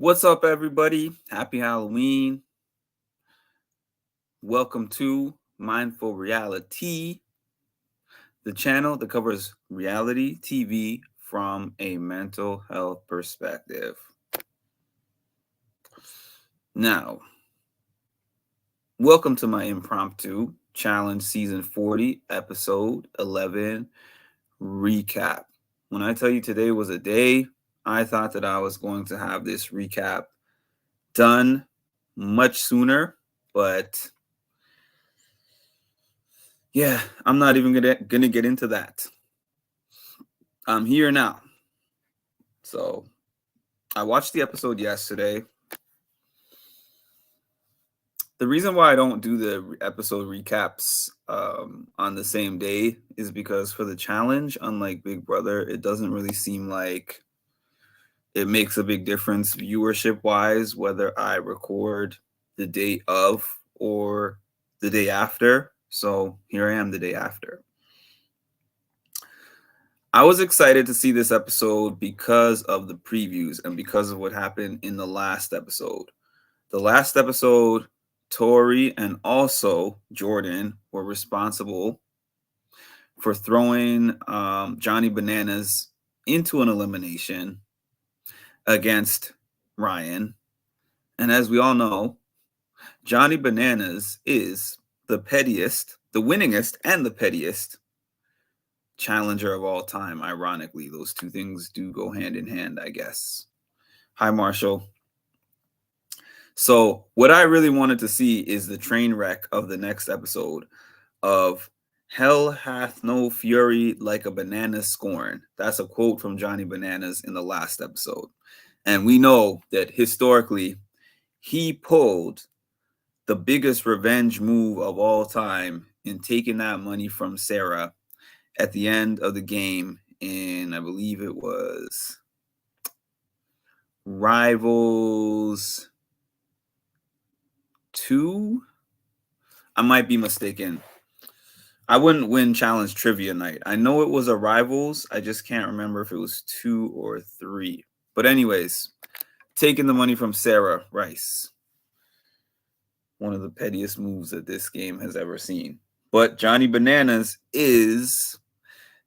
What's up, everybody? Happy Halloween. Welcome to Mindful Reality, the channel that covers reality TV from a mental health perspective. Now, welcome to my impromptu challenge season 40, episode 11 recap. When I tell you today was a day, I thought that I was going to have this recap done much sooner, but yeah, I'm not even gonna get into that. I'm here now. So I watched the episode yesterday. The reason why I don't do the episode recaps on the same day is because for the challenge, unlike Big Brother, it doesn't really seem like it makes a big difference viewership wise whether I record the day of or the day after. So here I am the day after. I was excited to see this episode because of the previews and because of what happened in the last episode. The last episode, Tori and also Jordan were responsible for throwing Johnny Bananas into an elimination against Ryan. And as we all know, Johnny Bananas is the pettiest, the winningest, and the pettiest challenger of all time. Ironically, those two things do go hand in hand, I guess. Hi, Marshall. So what I really wanted to see is the train wreck of the next episode of "Hell hath no fury like a banana scorn." That's a quote from Johnny Bananas in the last episode. And we know that historically he pulled the biggest revenge move of all time in taking that money from Sarah at the end of the game in, I believe it was Rivals 2. I might be mistaken. I wouldn't win challenge trivia night. I know it was a Rivals. I just can't remember if it was 2 or 3. But anyways, taking the money from Sarah Rice. One of the pettiest moves that this game has ever seen. But Johnny Bananas is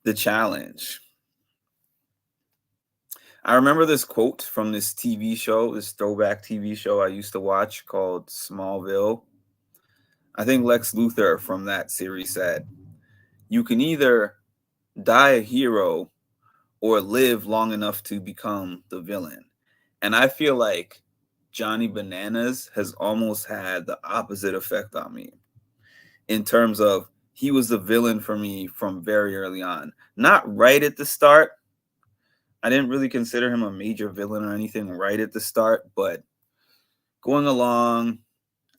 the challenge. I remember this quote from this TV show, this throwback TV show I used to watch called Smallville. I think Lex Luthor from that series said, "You can either die a hero or live long enough to become the villain." And I feel like Johnny Bananas has almost had the opposite effect on me in terms of he was the villain for me from very early on. Not right at the start. I didn't really consider him a major villain or anything right at the start, but going along,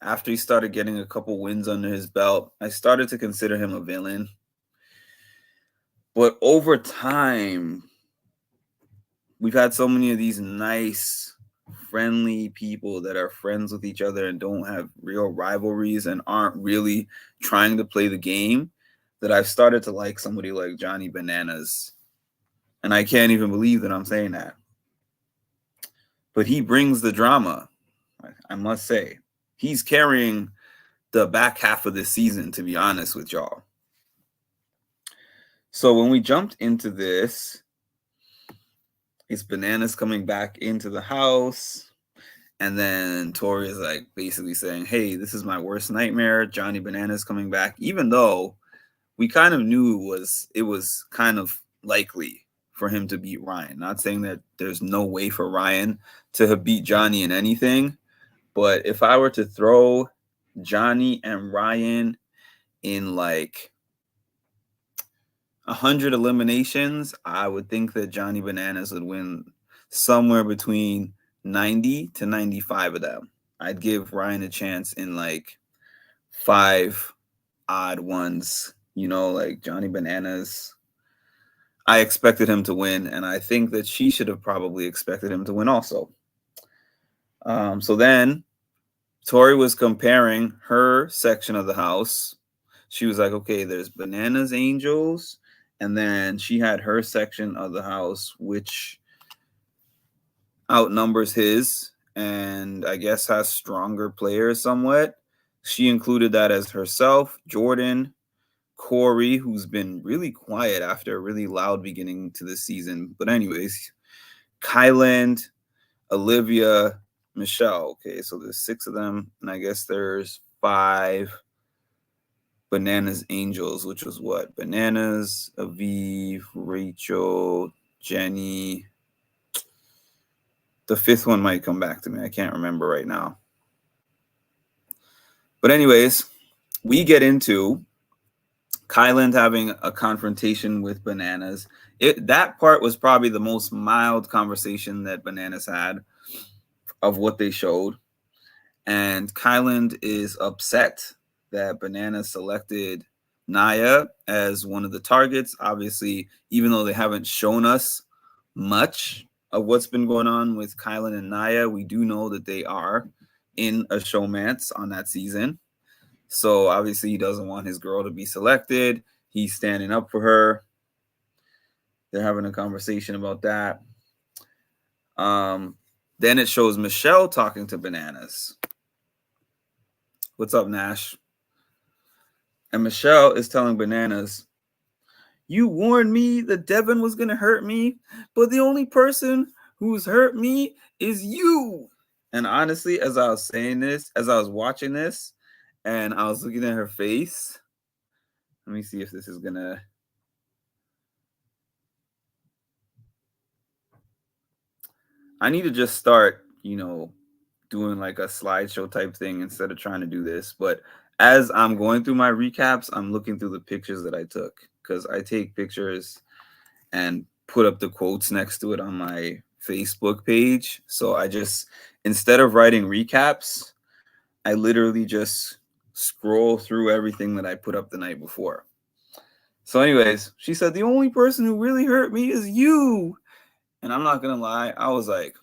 after he started getting a couple wins under his belt, I started to consider him a villain. But over time, we've had so many of these nice, friendly people that are friends with each other and don't have real rivalries and aren't really trying to play the game that I've started to like somebody like Johnny Bananas. And I can't even believe that I'm saying that. But he brings the drama, I must say. He's carrying the back half of this season, to be honest with y'all. So when we jumped into this, it's Bananas coming back into the house. And then Tori is like basically saying, "Hey, this is my worst nightmare. Johnny Bananas coming back," even though we kind of knew it was kind of likely for him to beat Ryan. Not saying that there's no way for Ryan to have beat Johnny in anything, but if I were to throw Johnny and Ryan in like 100 eliminations, I would think that Johnny Bananas would win somewhere between 90 to 95 of them. I'd give Ryan a chance in like 5 odd ones, like Johnny Bananas. I expected him to win, and I think that she should have probably expected him to win also. So then Tori was comparing her section of the house. She was like, okay, there's Bananas Angels, and then she had her section of the house, which outnumbers his. and I guess has stronger players somewhat. She included that as herself, Jordan, Corey, who's been really quiet after a really loud beginning to the season. But anyways, Kyland, Olivia, Michelle. Okay, so there's 6 of them, and I guess there's 5 Bananas Angels, which was what? Bananas, Aviv, Rachel, Jenny. The 5th one might come back to me. I can't remember right now. But anyways, we get into Kyland having a confrontation with Bananas. That part was probably the most mild conversation that Bananas had of what they showed. And Kyland is upset that Bananas selected Naya as one of the targets. Obviously, even though they haven't shown us much of what's been going on with Kyland and Naya, we do know that they are in a showmance on that season. So obviously he doesn't want his girl to be selected. He's standing up for her. They're having a conversation about that. Then it shows Michelle talking to Bananas. What's up, Nash? And Michelle is telling Bananas, you warned me that Devin was going to hurt me, but the only person who's hurt me is you. And honestly, as I was saying this, as I was watching this, and I was looking at her face, let me see if this is going to... I need to just start, doing like a slideshow type thing instead of trying to do this. But as I'm going through my recaps, I'm looking through the pictures that I took, because I take pictures and put up the quotes next to it on my Facebook page. So I just, instead of writing recaps, I literally just scroll through everything that I put up the night before. So anyways, she said, the only person who really hurt me is you. And I'm not going to lie, I was like,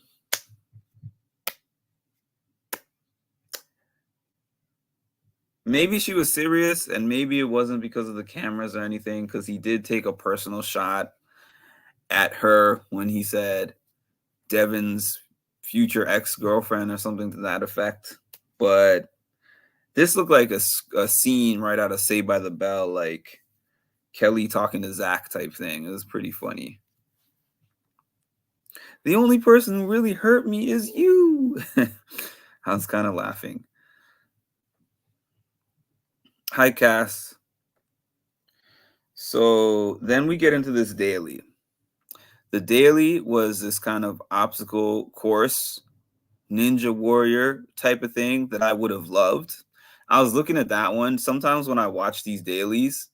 maybe she was serious, and maybe it wasn't because of the cameras or anything, because he did take a personal shot at her when he said Devin's future ex-girlfriend or something to that effect. But this looked like a scene right out of Saved by the Bell, like Kelly talking to Zach type thing. It was pretty funny. The only person who really hurt me is you. I was kind of laughing. Hi, Cass. So then we get into this daily. The daily was this kind of obstacle course, Ninja Warrior type of thing that I would have loved. I was looking at that one. Sometimes when I watch these dailies,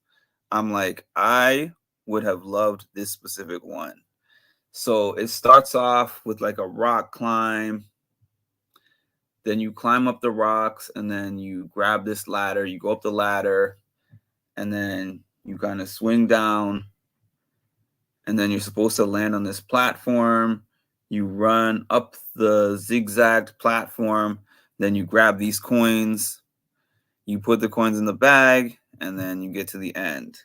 I'm like, I would have loved this specific one. So it starts off with like a rock climb. Then you climb up the rocks, and then you grab this ladder. You go up the ladder, and then you kind of swing down. And then you're supposed to land on this platform. You run up the zigzagged platform. Then you grab these coins. You put the coins in the bag, and then you get to the end.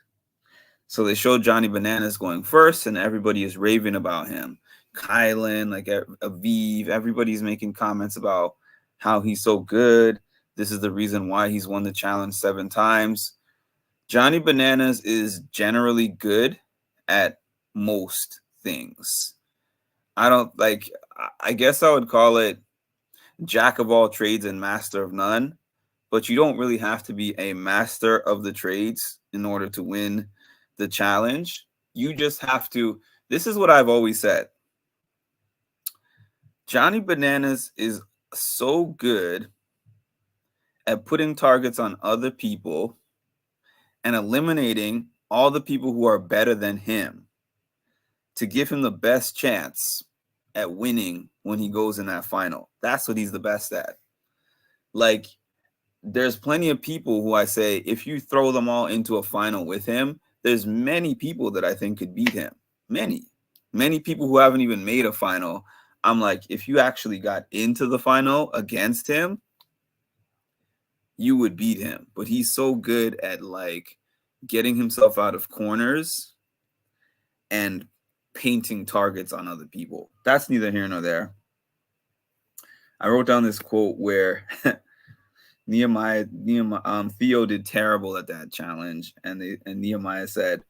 So they showed Johnny Bananas going first, and everybody is raving about him. Kylan, like Aviv, everybody's making comments about how he's so good. This is the reason why he's won the challenge 7 times. Johnny Bananas is generally good at most things. I guess I would call it jack of all trades and master of none, but you don't really have to be a master of the trades in order to win the challenge. You just have to, this is what I've always said. Johnny Bananas is so good at putting targets on other people and eliminating all the people who are better than him to give him the best chance at winning when he goes in that final. That's what he's the best at. Like, there's plenty of people who I say, if you throw them all into a final with him, there's many people that I think could beat him. Many people who haven't even made a final. I'm like, if you actually got into the final against him, you would beat him. But he's so good at like getting himself out of corners and painting targets on other people. That's neither here nor there. I wrote down this quote where Nehemiah, Theo did terrible at that challenge, and Nehemiah said,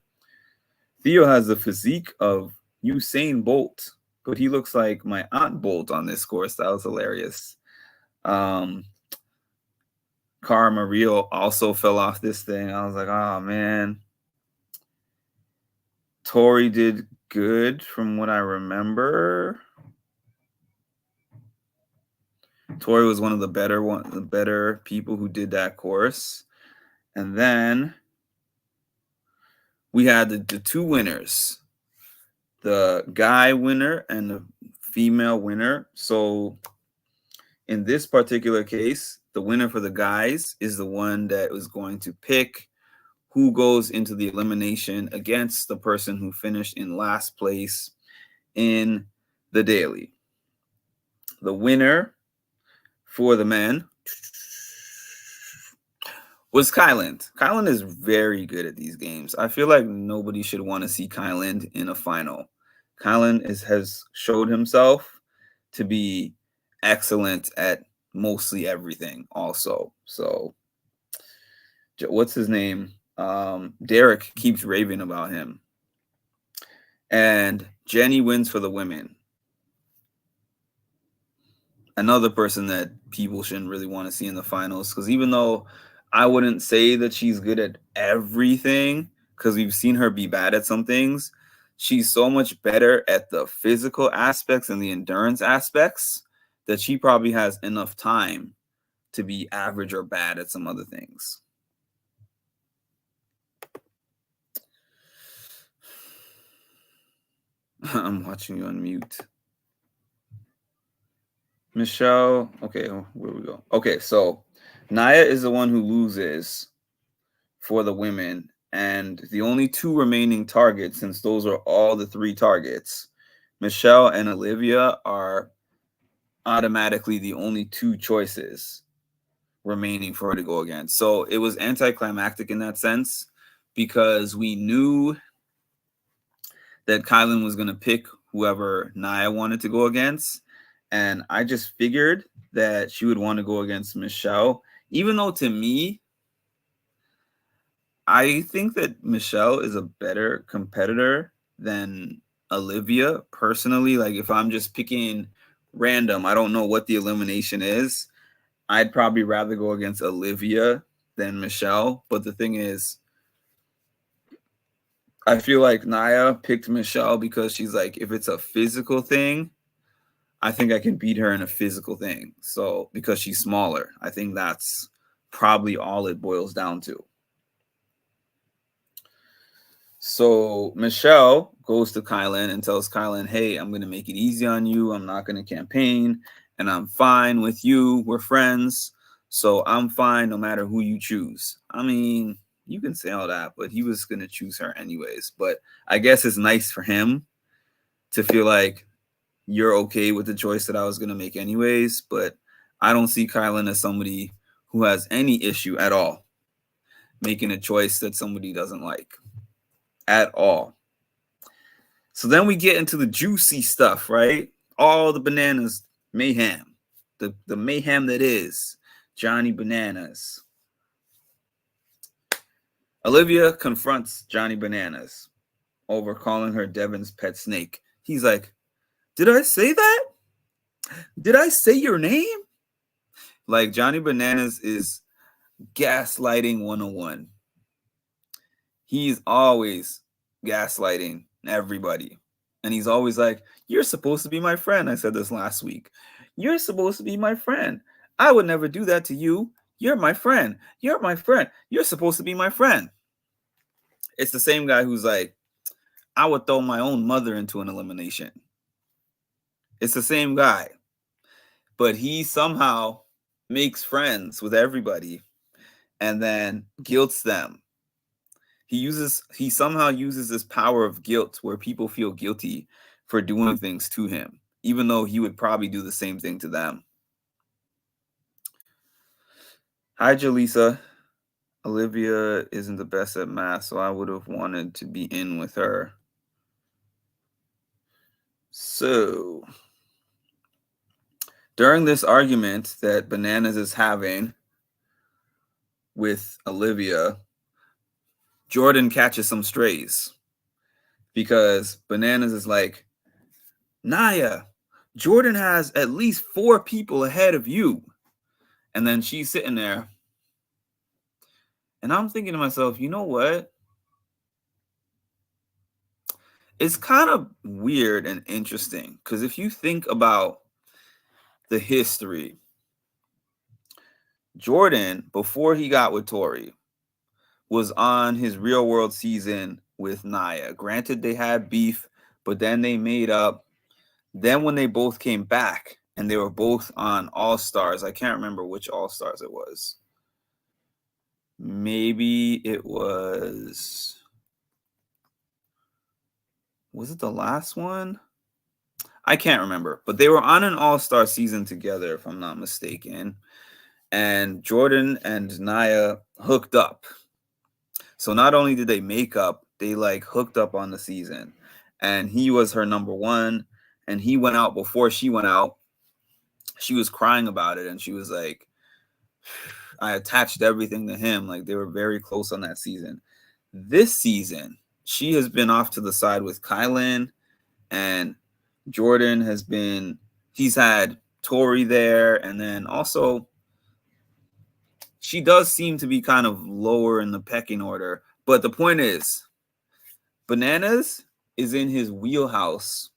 Theo has the physique of Usain Bolt, but he looks like my Aunt Bolt on this course. That was hilarious. Cara Mario also fell off this thing. I was like, oh man. Tori did good from what I remember. Tori was one of the better people who did that course. And then we had the two winners, the guy winner and the female winner. So in this particular case, the winner for the guys is the one that was going to pick who goes into the elimination against the person who finished in last place in the daily. The winner for the men was Kyland. Kyland is very good at these games. I feel like nobody should want to see Kyland in a final. Kyland has showed himself to be excellent at mostly everything also. So what's his name? Derek keeps raving about him. And Jenny wins for the women. Another person that people shouldn't really want to see in the finals, because even though I wouldn't say that she's good at everything, because we've seen her be bad at some things, she's so much better at the physical aspects and the endurance aspects that she probably has enough time to be average or bad at some other things. I'm watching you on mute. Michelle, okay, where we go? Okay, so Naya is the one who loses for the women, and the only two remaining targets, since those are all the three targets, Michelle and Olivia are automatically the only two choices remaining for her to go against. So it was anticlimactic in that sense, because we knew that Kylan was going to pick whoever Naya wanted to go against. And I just figured that she would want to go against Michelle, even though to me, I think that Michelle is a better competitor than Olivia personally. Like if I'm just picking random, I don't know what the elimination is, I'd probably rather go against Olivia than Michelle. But the thing is, I feel like Naya picked Michelle because she's like, if it's a physical thing, I think I can beat her in a physical thing. So because she's smaller, I think that's probably all it boils down to. So Michelle goes to Kylan and tells Kylan, hey, I'm going to make it easy on you. I'm not going to campaign, and I'm fine with you. We're friends. So I'm fine no matter who you choose. I mean, you can say all that, but he was going to choose her anyways. But I guess it's nice for him to feel like you're okay with the choice that I was going to make anyways. But I don't see Kylan as somebody who has any issue at all making a choice that somebody doesn't like at all. So then we get into the juicy stuff, right? All the bananas mayhem, the mayhem that is Johnny Bananas. Olivia confronts Johnny Bananas over calling her Devin's pet snake. He's like, did I say that? Did I say your name? Like Johnny Bananas is gaslighting 101. He's always gaslighting everybody. And he's always like, you're supposed to be my friend. I said this last week. You're supposed to be my friend. I would never do that to you. You're my friend. You're my friend. You're supposed to be my friend. It's the same guy who's like, I would throw my own mother into an elimination. It's the same guy. But he somehow makes friends with everybody and then guilts them. He somehow uses this power of guilt where people feel guilty for doing things to him, even though he would probably do the same thing to them. Hi, Jaleesa. Olivia isn't the best at math, so I would have wanted to be in with her. So During this argument that Bananas is having with Olivia, Jordan catches some strays because Bananas is like, Naya, Jordan has at least 4 people ahead of you. And then she's sitting there. And I'm thinking to myself, you know what? It's kind of weird and interesting because if you think about the history, Jordan, before he got with Tori, was on his Real World season with Naya. Granted, they had beef, but then they made up. Then when they both came back and they were both on All Stars, I can't remember which All Stars it was. Maybe it was it the last one? I can't remember, but they were on an All-Star season together, if I'm not mistaken. And Jordan and Naya hooked up. So not only did they make up, they like hooked up on the season. And he was her number one. And he went out before she went out. She was crying about it. And she was like, I attached everything to him. Like they were very close on that season. This season, she has been off to the side with Kylan, and Jordan he's had Tori there, and then also she does seem to be kind of lower in the pecking order. But the point is, Bananas is in his wheelhouse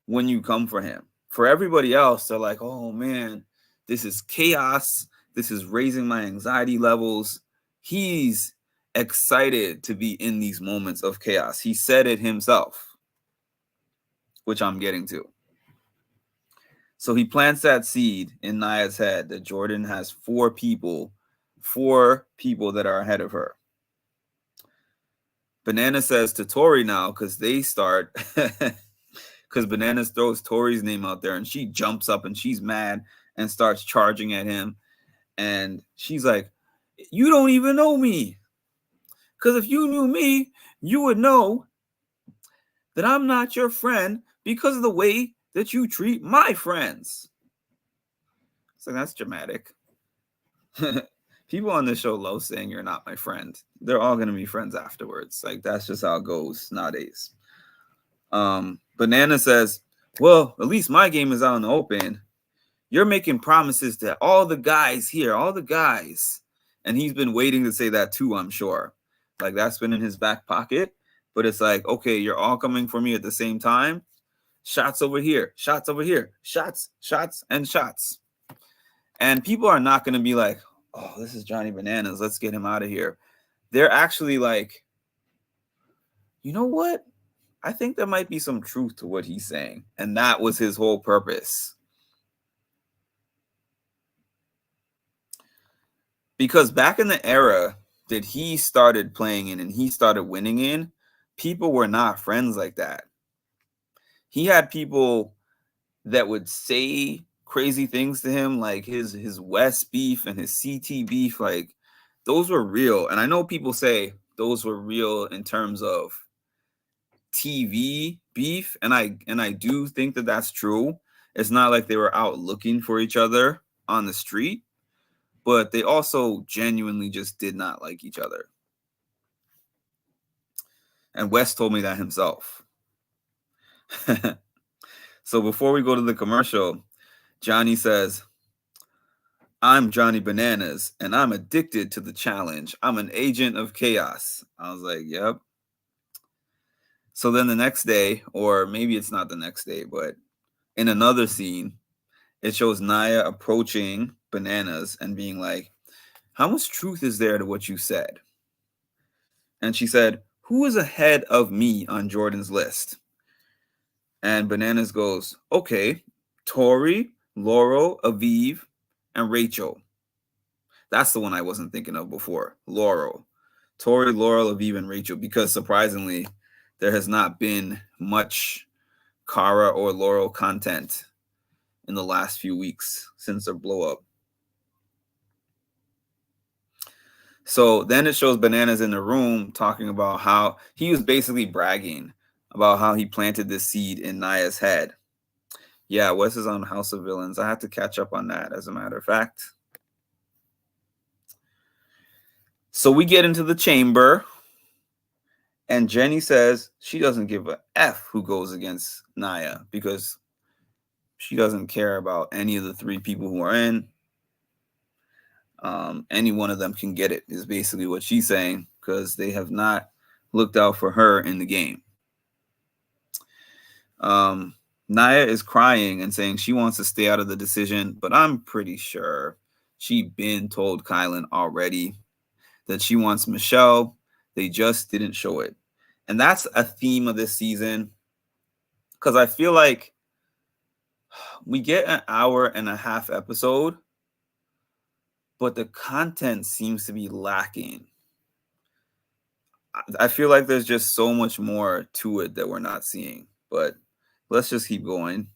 when you come for him. For everybody else, they're like, oh man, this is chaos. This is raising my anxiety levels. He's excited to be in these moments of chaos. He said it himself, which I'm getting to. So he plants that seed in Naya's head that Jordan has 4 people that are ahead of her. Banana says to Tori now, because Bananas throws Tori's name out there and she jumps up and she's mad and starts charging at him. And she's like, you don't even know me. Because if you knew me, you would know that I'm not your friend because of the way that you treat my friends. So that's dramatic. People on this show love saying you're not my friend. They're all going to be friends afterwards. Like that's just how it goes nowadays. Banana says, well, at least my game is out in the open. You're making promises to all the guys here, all the guys. And he's been waiting to say that too, I'm sure. Like that's been in his back pocket. But it's like, okay, you're all coming for me at the same time. Shots over here, shots over here, shots, and shots. And people are not going to be like, oh, this is Johnny Bananas. Let's get him out of here. They're actually like, you know what? I think there might be some truth to what he's saying. And that was his whole purpose. Because back in the era that he started playing in and he started winning in, people were not friends like that. He had people that would say crazy things to him, like his West beef and his CT beef, like those were real. And I know people say those were real in terms of TV beef, and I do think that that's true. It's not like they were out looking for each other on the street, but they also genuinely just did not like each other. And West told me that himself. So before we go to the commercial, Johnny says, I'm Johnny Bananas, and I'm addicted to the challenge. I'm an agent of chaos. I was like, yep. So then the next day, or maybe it's not the next day, but in another scene, it shows Naya approaching Bananas and being like, how much truth is there to what you said? And she said, who is ahead of me on Jordan's list? And Bananas goes, okay, Tori, Laurel, Aviv, and Rachel. That's the one I wasn't thinking of before. Laurel. Tori, Laurel, Aviv, and Rachel. Because surprisingly, there has not been much Kara or Laurel content in the last few weeks since their blow up. So then it shows Bananas in the room talking about how he was basically bragging about how he planted this seed in Naya's head. Yeah, Wes is on House of Villains. I have to catch up on that, as a matter of fact. So we get into the chamber, and Jenny says she doesn't give a F who goes against Nia because she doesn't care about any of the three people who are in. Any one of them can get it, is basically what she's saying, because they have not looked out for her in the game. Nia is crying and saying she wants to stay out of the decision, but I'm pretty sure she been told Kyland already that she wants Michelle. They just didn't show it. And that's a theme of this season, because I feel like we get an hour and a half episode, but the content seems to be lacking. I feel like there's just so much more to it that we're not seeing, but let's just keep going.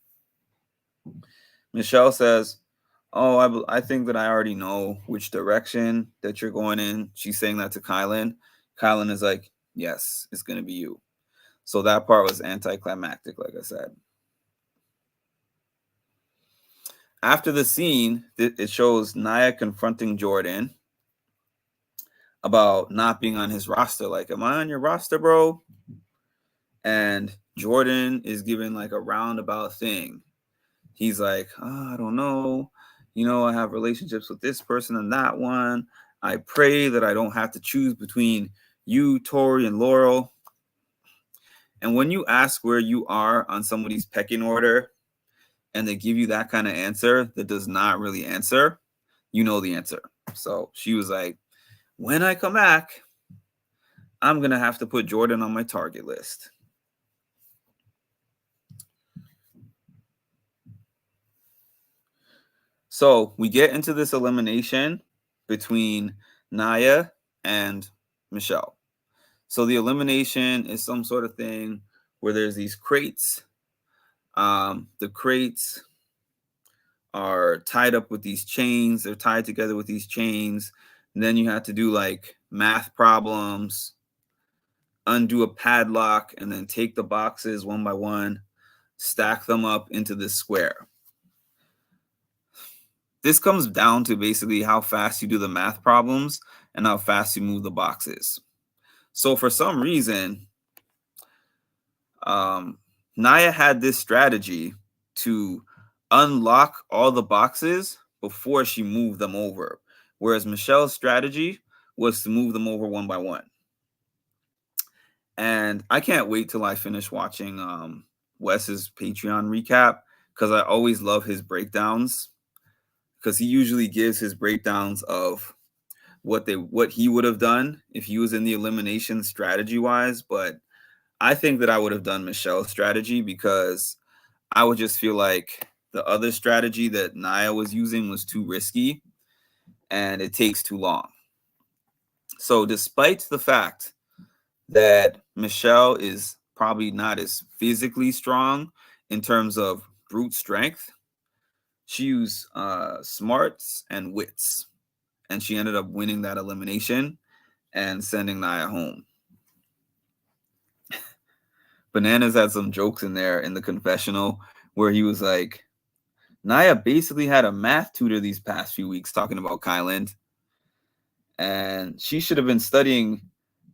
Michelle says, oh, I think that I already know which direction that you're going in. She's saying that to Kyland. Kyland is like, yes, it's going to be you. So that part was anticlimactic, like I said. After the scene, it shows Nia confronting Jordan about not being on his roster. Like, am I on your roster, bro? And Jordan is giving like a roundabout thing. He's like, oh, I don't know. You know, I have relationships with this person and that one. I pray that I don't have to choose between you, Tori, and Laurel. And when you ask where you are on somebody's pecking order and they give you that kind of answer that does not really answer, you know the answer. So she was like, when I come back, I'm going to have to put Jordan on my target list. So we get into this elimination between Nia and Michelle. So the elimination is some sort of thing where there's these crates. The crates are tied up with these chains. They're tied together with these chains. And then you have to do like math problems, undo a padlock, and then take the boxes one by one, stack them up into this square. This comes down to basically how fast you do the math problems and how fast you move the boxes. So for some reason, Nia had this strategy to unlock all the boxes before she moved them over, whereas Michelle's strategy was to move them over one by one. And I can't wait till I finish watching Wes's Patreon recap, because I always love his breakdowns, because he usually gives his breakdowns of what he would have done if he was in the elimination strategy wise. But I think that I would have done Michelle's strategy, because I would just feel like the other strategy that Nia was using was too risky and it takes too long. So despite the fact that Michelle is probably not as physically strong in terms of brute strength, she used smarts and wits, and she ended up winning that elimination and sending Nia home. Bananas had some jokes in there in the confessional where he was like, Nia basically had a math tutor these past few weeks talking about Kyland, and she should have been studying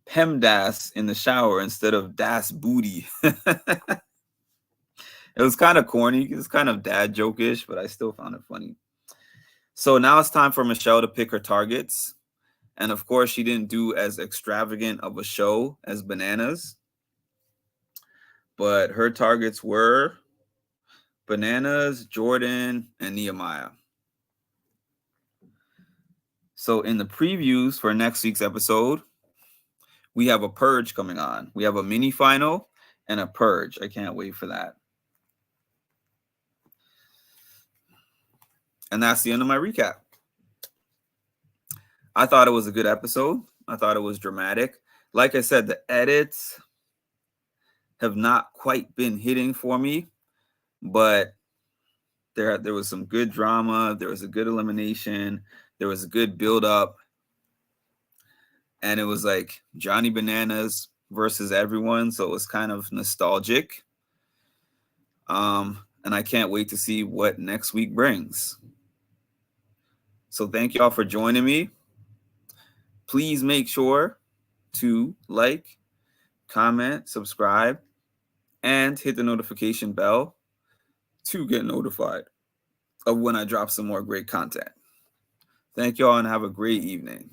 PEMDAS in the shower instead of Das Booty. It was kind of corny. It was kind of dad joke-ish, but I still found it funny. So now it's time for Michelle to pick her targets. And of course, she didn't do as extravagant of a show as Bananas. But her targets were Bananas, Jordan, and Nehemiah. So in the previews for next week's episode, we have a purge coming on. We have a mini final and a purge. I can't wait for that. And that's the end of my recap. I thought it was a good episode. I thought it was dramatic. Like I said, the edits have not quite been hitting for me, but there was some good drama. There was a good elimination. There was a good build-up. And it was like Johnny Bananas versus everyone, so it was kind of nostalgic. and I can't wait to see what next week brings. So thank y'all for joining me. Please make sure to like, comment, subscribe, and hit the notification bell to get notified of when I drop some more great content. Thank y'all and have a great evening.